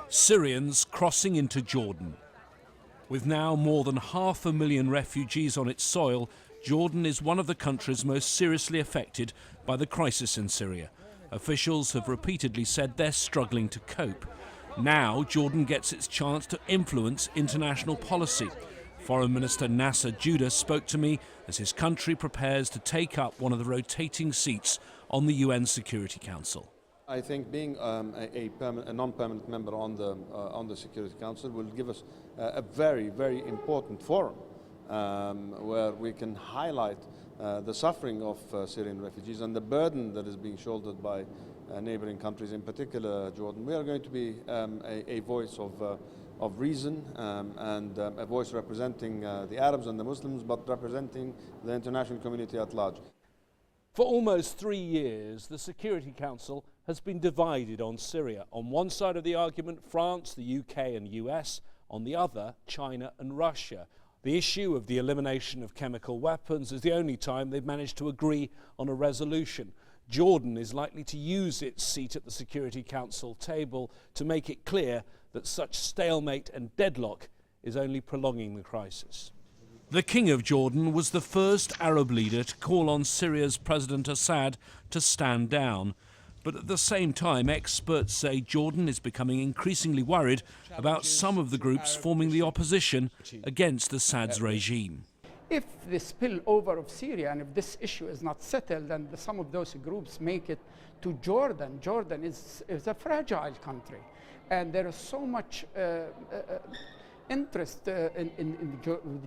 Syrians crossing into Jordan. With now more than 500,000 refugees on its soil, Jordan is one of the countries most seriously affected by the crisis in Syria. Officials have repeatedly said they're struggling to cope. Now Jordan gets its chance to influence international policy. Foreign Minister Nasser Judah spoke to me as his country prepares to take up one of the rotating seats on the UN Security Council. I think being a non-permanent member on the Security Council will give us a very, very important forum where we can highlight the suffering of Syrian refugees and the burden that is being shouldered by neighbouring countries, in particular Jordan. We are going to be a voice of reason and a voice representing the Arabs and the Muslims, but representing the international community at large. For almost 3 years, the Security Council has been divided on Syria. On one side of the argument, France, the UK and US. On the other, China and Russia. The issue of the elimination of chemical weapons is the only time they've managed to agree on a resolution. Jordan is likely to use its seat at the Security Council table to make it clear that such stalemate and deadlock is only prolonging the crisis. The King of Jordan was the first Arab leader to call on Syria's President Assad to stand down. But at the same time, experts say Jordan is becoming increasingly worried about some of the groups forming the opposition against Assad's regime. If the spillover of Syria and if this issue is not settled and some of those groups make it to Jordan, Jordan is a fragile country. And there is so much interest in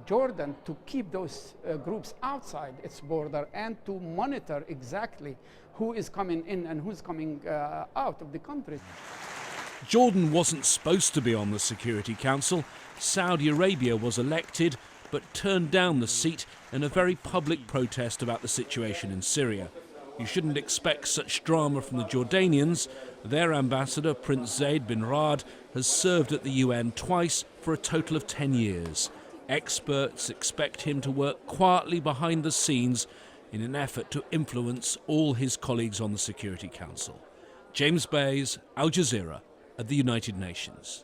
Jordan to keep those groups outside its border and to monitor exactly who is coming in and who's coming out of the country. Jordan wasn't supposed to be on the Security Council. Saudi Arabia was elected but turned down the seat in a very public protest about the situation in Syria. You shouldn't expect such drama from the Jordanians. Their ambassador, Prince Zayed bin Raad, has served at the UN twice for a total of 10 years. Experts expect him to work quietly behind the scenes in an effort to influence all his colleagues on the Security Council. James Bays, Al Jazeera at the United Nations.